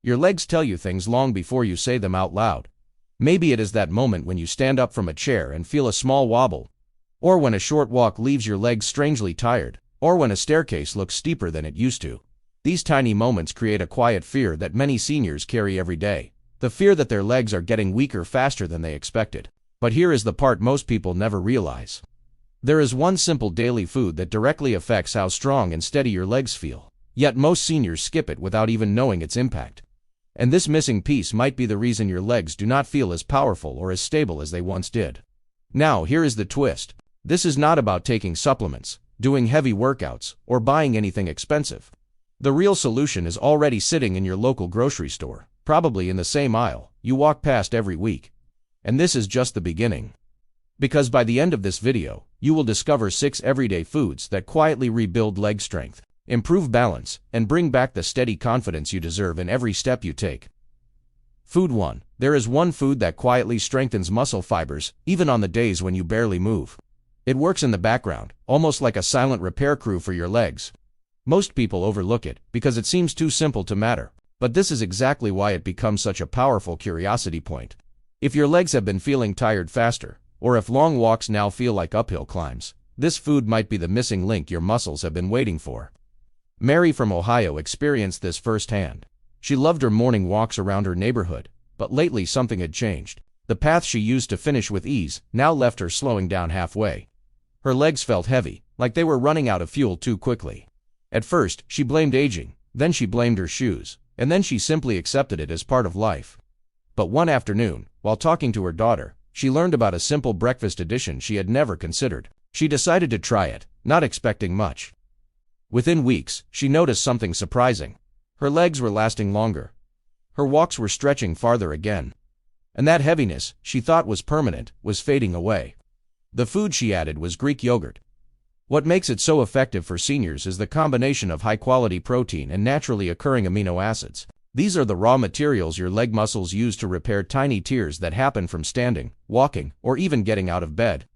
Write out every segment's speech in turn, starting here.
Your legs tell you things long before you say them out loud. Maybe it is that moment when you stand up from a chair and feel a small wobble, or when a short walk leaves your legs strangely tired, or when a staircase looks steeper than it used to. These tiny moments create a quiet fear that many seniors carry every day. The fear that their legs are getting weaker faster than they expected. But here is the part most people never realize. There is one simple daily food that directly affects how strong and steady your legs feel. Yet most seniors skip it without even knowing its impact. And this missing piece might be the reason your legs do not feel as powerful or as stable as they once did. Now, here is the twist. This is not about taking supplements, doing heavy workouts, or buying anything expensive. The real solution is already sitting in your local grocery store, probably in the same aisle you walk past every week. And this is just the beginning. Because by the end of this video, you will discover 6 everyday foods that quietly rebuild leg strength, improve balance, and bring back the steady confidence you deserve in every step you take. Food 1. There is one food that quietly strengthens muscle fibers, even on the days when you barely move. It works in the background, almost like a silent repair crew for your legs. Most people overlook it because it seems too simple to matter, but this is exactly why it becomes such a powerful curiosity point. If your legs have been feeling tired faster, or if long walks now feel like uphill climbs, this food might be the missing link your muscles have been waiting for. Mary from Ohio experienced this firsthand. She loved her morning walks around her neighborhood, but lately something had changed. The path she used to finish with ease now left her slowing down halfway. Her legs felt heavy, like they were running out of fuel too quickly. At first, she blamed aging, then she blamed her shoes, and then she simply accepted it as part of life. But one afternoon, while talking to her daughter, she learned about a simple breakfast addition she had never considered. She decided to try it, not expecting much. Within weeks, she noticed something surprising. Her legs were lasting longer. Her walks were stretching farther again. And that heaviness, she thought was permanent, was fading away. The food she added was Greek yogurt. What makes it so effective for seniors is the combination of high-quality protein and naturally occurring amino acids. These are the raw materials your leg muscles use to repair tiny tears that happen from standing, walking, or even getting out of bed.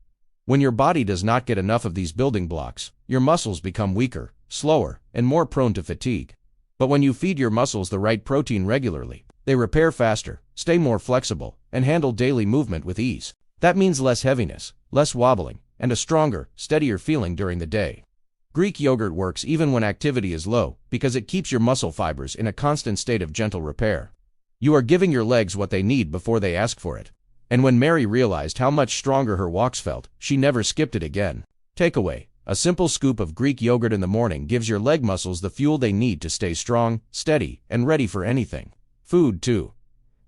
When your body does not get enough of these building blocks, your muscles become weaker, slower, and more prone to fatigue. But when you feed your muscles the right protein regularly, they repair faster, stay more flexible, and handle daily movement with ease. That means less heaviness, less wobbling, and a stronger, steadier feeling during the day. Greek yogurt works even when activity is low because it keeps your muscle fibers in a constant state of gentle repair. You are giving your legs what they need before they ask for it. And when Mary realized how much stronger her walks felt, she never skipped it again. Takeaway: a simple scoop of Greek yogurt in the morning gives your leg muscles the fuel they need to stay strong, steady, and ready for anything. Food 2.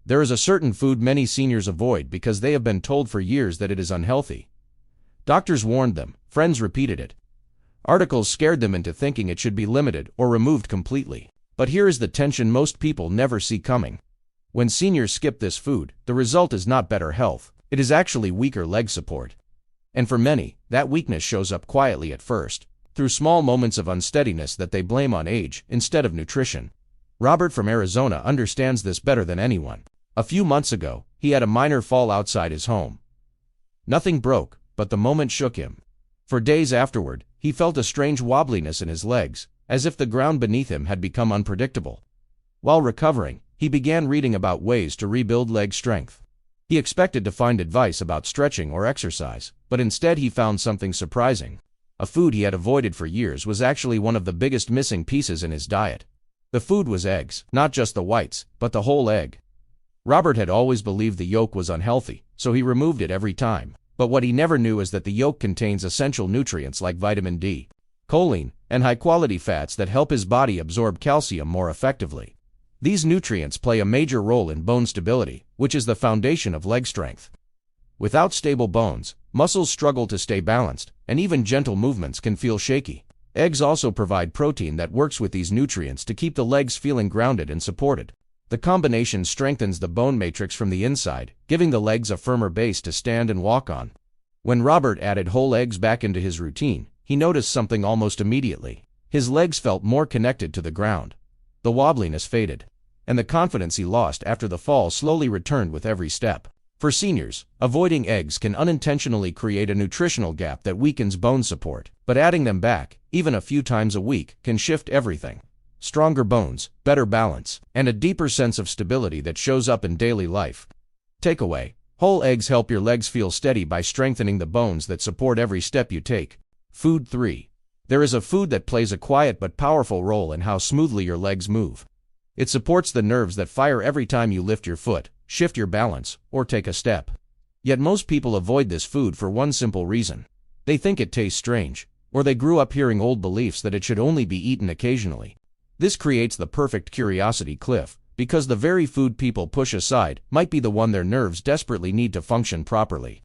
There is a certain food many seniors avoid because they have been told for years that it is unhealthy. Doctors warned them, friends repeated it. Articles scared them into thinking it should be limited or removed completely. But here is the tension most people never see coming. When seniors skip this food, the result is not better health, it is actually weaker leg support. And for many, that weakness shows up quietly at first, through small moments of unsteadiness that they blame on age instead of nutrition. Robert from Arizona understands this better than anyone. A few months ago, he had a minor fall outside his home. Nothing broke, but the moment shook him. For days afterward, he felt a strange wobbliness in his legs, as if the ground beneath him had become unpredictable. While recovering, he began reading about ways to rebuild leg strength. He expected to find advice about stretching or exercise, but instead he found something surprising. A food he had avoided for years was actually one of the biggest missing pieces in his diet. The food was eggs, not just the whites, but the whole egg. Robert had always believed the yolk was unhealthy, so he removed it every time. But what he never knew is that the yolk contains essential nutrients like vitamin D, choline, and high-quality fats that help his body absorb calcium more effectively. These nutrients play a major role in bone stability, which is the foundation of leg strength. Without stable bones, muscles struggle to stay balanced, and even gentle movements can feel shaky. Eggs also provide protein that works with these nutrients to keep the legs feeling grounded and supported. The combination strengthens the bone matrix from the inside, giving the legs a firmer base to stand and walk on. When Robert added whole eggs back into his routine, he noticed something almost immediately. His legs felt more connected to the ground. The wobbliness faded, and the confidence he lost after the fall slowly returned with every step. For seniors, avoiding eggs can unintentionally create a nutritional gap that weakens bone support, but adding them back, even a few times a week, can shift everything. stronger bones, better balance, and a deeper sense of stability that shows up in daily life. Takeaway: whole eggs help your legs feel steady by strengthening the bones that support every step you take. Food 3. There is a food that plays a quiet but powerful role in how smoothly your legs move. It supports the nerves that fire every time you lift your foot, shift your balance, or take a step. Yet most people avoid this food for one simple reason. They think it tastes strange, or they grew up hearing old beliefs that it should only be eaten occasionally. This creates the perfect curiosity cliff, because the very food people push aside might be the one their nerves desperately need to function properly.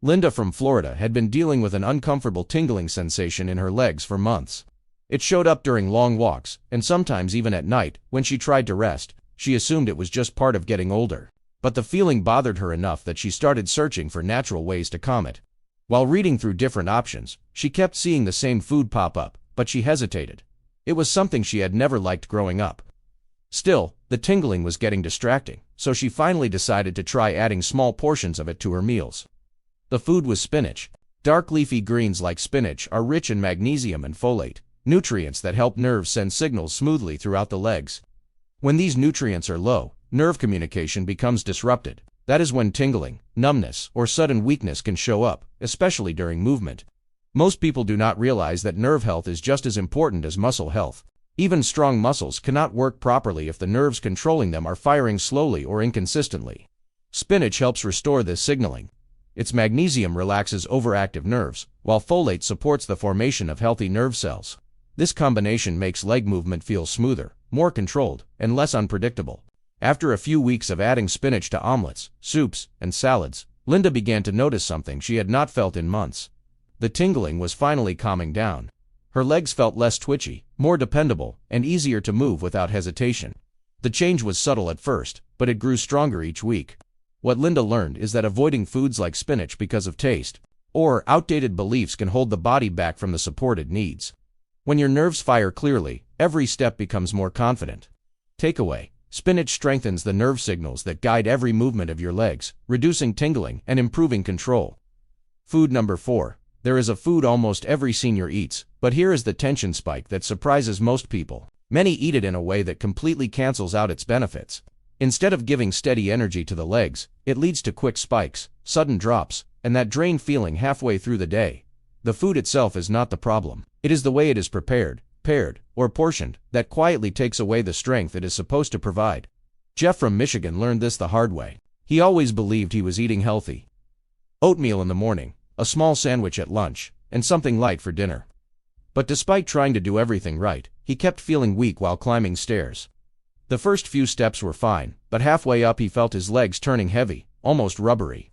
Linda from Florida had been dealing with an uncomfortable tingling sensation in her legs for months. It showed up during long walks, and sometimes even at night, when she tried to rest. She assumed it was just part of getting older. But the feeling bothered her enough that she started searching for natural ways to calm it. While reading through different options, she kept seeing the same food pop up, but she hesitated. It was something she had never liked growing up. Still, the tingling was getting distracting, so she finally decided to try adding small portions of it to her meals. The food was spinach. Dark leafy greens like spinach are rich in magnesium and folate, nutrients that help nerves send signals smoothly throughout the legs. When these nutrients are low, nerve communication becomes disrupted. That is when tingling, numbness, or sudden weakness can show up, especially during movement. Most people do not realize that nerve health is just as important as muscle health. Even strong muscles cannot work properly if the nerves controlling them are firing slowly or inconsistently. Spinach helps restore this signaling. Its magnesium relaxes overactive nerves, while folate supports the formation of healthy nerve cells. This combination makes leg movement feel smoother, more controlled, and less unpredictable. After a few weeks of adding spinach to omelets, soups, and salads, Linda began to notice something she had not felt in months. The tingling was finally calming down. Her legs felt less twitchy, more dependable, and easier to move without hesitation. The change was subtle at first, but it grew stronger each week. What Linda learned is that avoiding foods like spinach because of taste or outdated beliefs can hold the body back from the support it needs. When your nerves fire clearly, every step becomes more confident. Takeaway: spinach strengthens the nerve signals that guide every movement of your legs, reducing tingling and improving control. Food number 4. There is a food almost every senior eats, but here is the tension spike that surprises most people. Many eat it in a way that completely cancels out its benefits. Instead of giving steady energy to the legs, it leads to quick spikes, sudden drops, and that drained feeling halfway through the day. The food itself is not the problem. It is the way it is prepared, paired, or portioned that quietly takes away the strength it is supposed to provide. Jeff from Michigan learned this the hard way. He always believed he was eating healthy. Oatmeal in the morning, a small sandwich at lunch, and something light for dinner. But despite trying to do everything right, he kept feeling weak while climbing stairs. The first few steps were fine, but halfway up he felt his legs turning heavy, almost rubbery.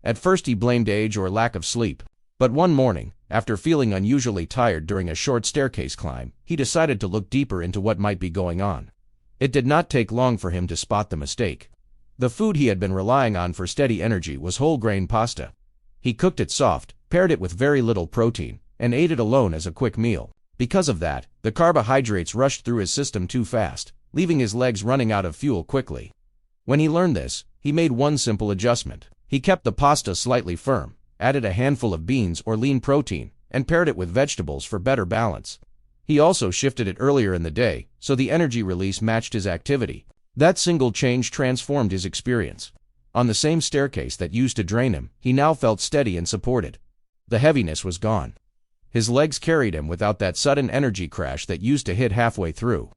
At first he blamed age or lack of sleep. But one morning, after feeling unusually tired during a short staircase climb, he decided to look deeper into what might be going on. It did not take long for him to spot the mistake. The food he had been relying on for steady energy was whole grain pasta. He cooked it soft, paired it with very little protein, and ate it alone as a quick meal. Because of that, the carbohydrates rushed through his system too fast, leaving his legs running out of fuel quickly. When he learned this, he made one simple adjustment. He kept the pasta slightly firm, added a handful of beans or lean protein, and paired it with vegetables for better balance. He also shifted it earlier in the day, so the energy release matched his activity. That single change transformed his experience. On the same staircase that used to drain him, he now felt steady and supported. The heaviness was gone. His legs carried him without that sudden energy crash that used to hit halfway through.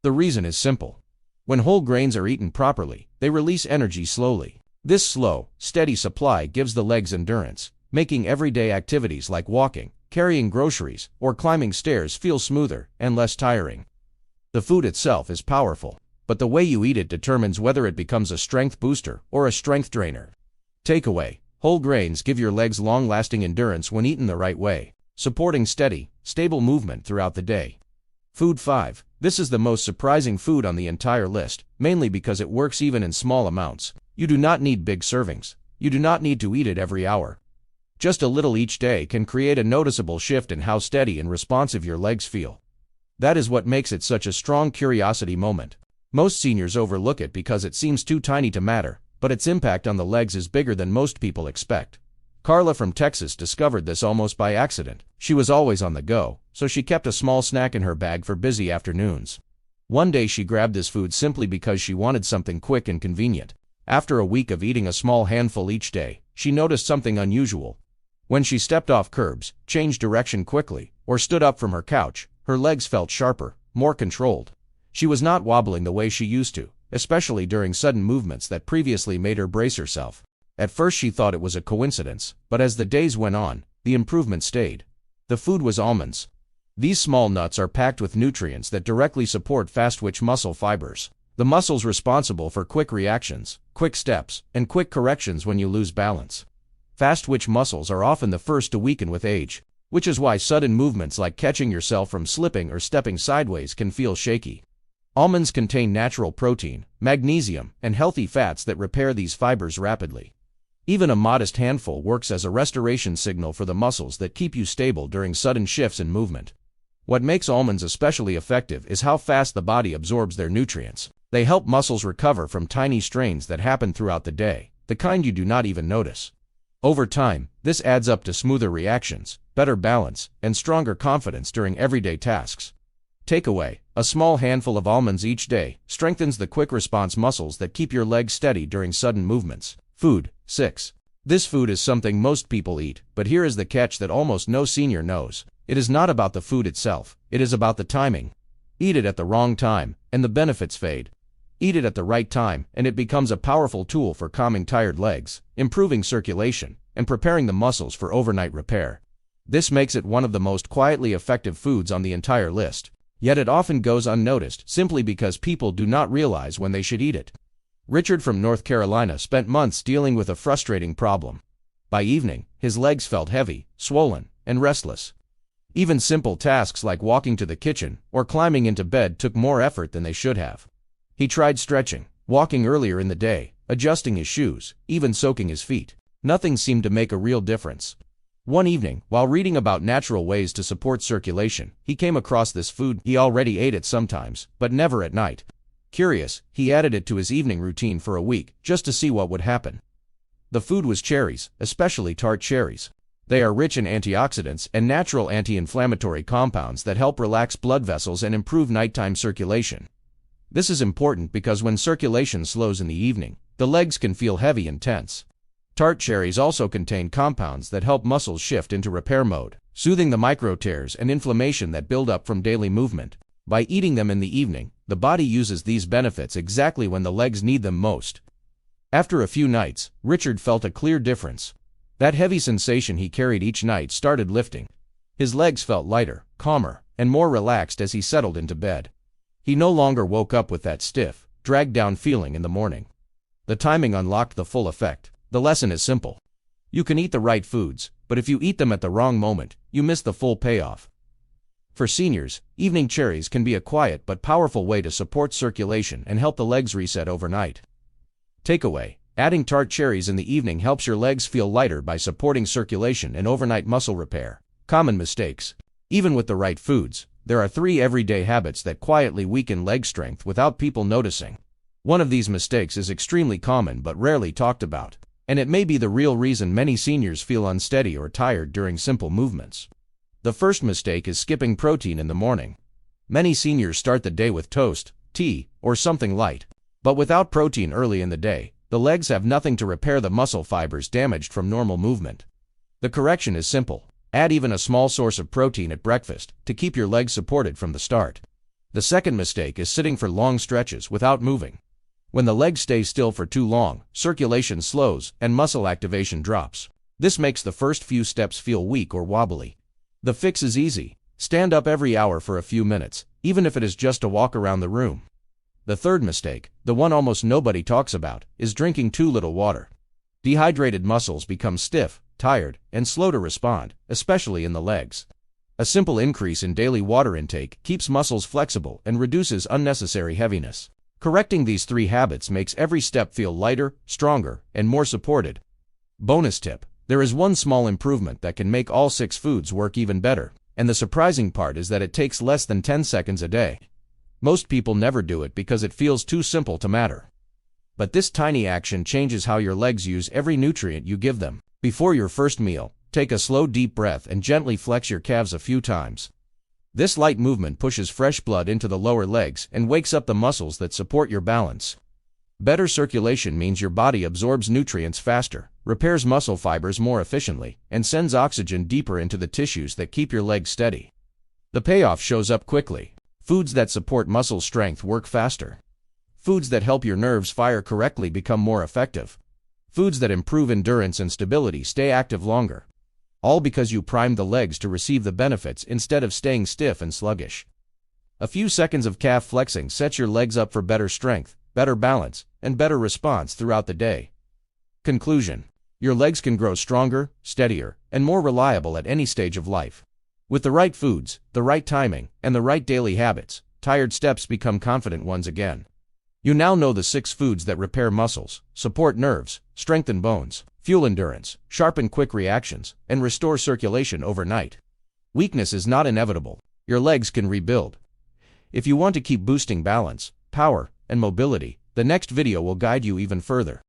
The reason is simple. When whole grains are eaten properly, they release energy slowly. This slow, steady supply gives the legs endurance, making everyday activities like walking, carrying groceries, or climbing stairs feel smoother and less tiring. The food itself is powerful, but the way you eat it determines whether it becomes a strength booster or a strength drainer. Takeaway: whole grains give your legs long-lasting endurance when eaten the right way, supporting steady, stable movement throughout the day. Food 5. This is the most surprising food on the entire list, mainly because it works even in small amounts. You do not need big servings. You do not need to eat it every hour. Just a little each day can create a noticeable shift in how steady and responsive your legs feel. That is what makes it such a strong curiosity moment. Most seniors overlook it because it seems too tiny to matter, but its impact on the legs is bigger than most people expect. Carla from Texas discovered this almost by accident. She was always on the go, so she kept a small snack in her bag for busy afternoons. One day she grabbed this food simply because she wanted something quick and convenient. After a week of eating a small handful each day, she noticed something unusual. When she stepped off curbs, changed direction quickly, or stood up from her couch, her legs felt sharper, more controlled. She was not wobbling the way she used to, especially during sudden movements that previously made her brace herself. At first she thought it was a coincidence, but as the days went on, the improvement stayed. The food was almonds. These small nuts are packed with nutrients that directly support fast-twitch muscle fibers, the muscles responsible for quick reactions, quick steps, and quick corrections when you lose balance. Fast-twitch muscles are often the first to weaken with age, which is why sudden movements like catching yourself from slipping or stepping sideways can feel shaky. Almonds contain natural protein, magnesium, and healthy fats that repair these fibers rapidly. Even a modest handful works as a restoration signal for the muscles that keep you stable during sudden shifts in movement. What makes almonds especially effective is how fast the body absorbs their nutrients. They help muscles recover from tiny strains that happen throughout the day, the kind you do not even notice. Over time, this adds up to smoother reactions, better balance, and stronger confidence during everyday tasks. Takeaway: a small handful of almonds each day strengthens the quick response muscles that keep your legs steady during sudden movements. Food. 6. This food is something most people eat, but here is the catch that almost no senior knows. It is not about the food itself, it is about the timing. Eat it at the wrong time, and the benefits fade. Eat it at the right time, and it becomes a powerful tool for calming tired legs, improving circulation, and preparing the muscles for overnight repair. This makes it one of the most quietly effective foods on the entire list. Yet it often goes unnoticed simply because people do not realize when they should eat it. Richard from North Carolina spent months dealing with a frustrating problem. By evening, his legs felt heavy, swollen, and restless. Even simple tasks like walking to the kitchen or climbing into bed took more effort than they should have. He tried stretching, walking earlier in the day, adjusting his shoes, even soaking his feet. Nothing seemed to make a real difference. One evening, while reading about natural ways to support circulation, he came across this food. He already ate it sometimes, but never at night. Curious, he added it to his evening routine for a week, just to see what would happen. The food was cherries, especially tart cherries. They are rich in antioxidants and natural anti-inflammatory compounds that help relax blood vessels and improve nighttime circulation. This is important because when circulation slows in the evening, the legs can feel heavy and tense. Tart cherries also contain compounds that help muscles shift into repair mode, soothing the micro tears and inflammation that build up from daily movement. By eating them in the evening, the body uses these benefits exactly when the legs need them most. After a few nights, Richard felt a clear difference. That heavy sensation he carried each night started lifting. His legs felt lighter, calmer, and more relaxed as he settled into bed. He no longer woke up with that stiff, dragged-down feeling in the morning. The timing unlocked the full effect. The lesson is simple. You can eat the right foods, but if you eat them at the wrong moment, you miss the full payoff. For seniors, evening cherries can be a quiet but powerful way to support circulation and help the legs reset overnight. Takeaway: adding tart cherries in the evening helps your legs feel lighter by supporting circulation and overnight muscle repair. Common mistakes. Even with the right foods, there are 3 everyday habits that quietly weaken leg strength without people noticing. One of these mistakes is extremely common but rarely talked about, and it may be the real reason many seniors feel unsteady or tired during simple movements. The first mistake is skipping protein in the morning. Many seniors start the day with toast, tea, or something light. But without protein early in the day, the legs have nothing to repair the muscle fibers damaged from normal movement. The correction is simple. Add even a small source of protein at breakfast to keep your legs supported from the start. The second mistake is sitting for long stretches without moving. When the legs stay still for too long, circulation slows and muscle activation drops. This makes the first few steps feel weak or wobbly. The fix is easy. Stand up every hour for a few minutes, even if it is just a walk around the room. The third mistake, the one almost nobody talks about, is drinking too little water. Dehydrated muscles become stiff, tired, and slow to respond, especially in the legs. A simple increase in daily water intake keeps muscles flexible and reduces unnecessary heaviness. Correcting these 3 habits makes every step feel lighter, stronger, and more supported. Bonus tip: there is one small improvement that can make all 6 foods work even better, and the surprising part is that it takes less than 10 seconds a day. Most people never do it because it feels too simple to matter. But this tiny action changes how your legs use every nutrient you give them. Before your first meal, take a slow deep breath and gently flex your calves a few times. This light movement pushes fresh blood into the lower legs and wakes up the muscles that support your balance. Better circulation means your body absorbs nutrients faster, repairs muscle fibers more efficiently, and sends oxygen deeper into the tissues that keep your legs steady. The payoff shows up quickly. Foods that support muscle strength work faster. Foods that help your nerves fire correctly become more effective. Foods that improve endurance and stability stay active longer. All because you primed the legs to receive the benefits instead of staying stiff and sluggish. A few seconds of calf flexing sets your legs up for better strength, better balance, and better response throughout the day. Conclusion: your legs can grow stronger, steadier, and more reliable at any stage of life. With the right foods, the right timing, and the right daily habits, tired steps become confident ones again. You now know the 6 foods that repair muscles, support nerves, strengthen bones, fuel endurance, sharpen quick reactions, and restore circulation overnight. Weakness is not inevitable. Your legs can rebuild. If you want to keep boosting balance, power, and mobility, the next video will guide you even further.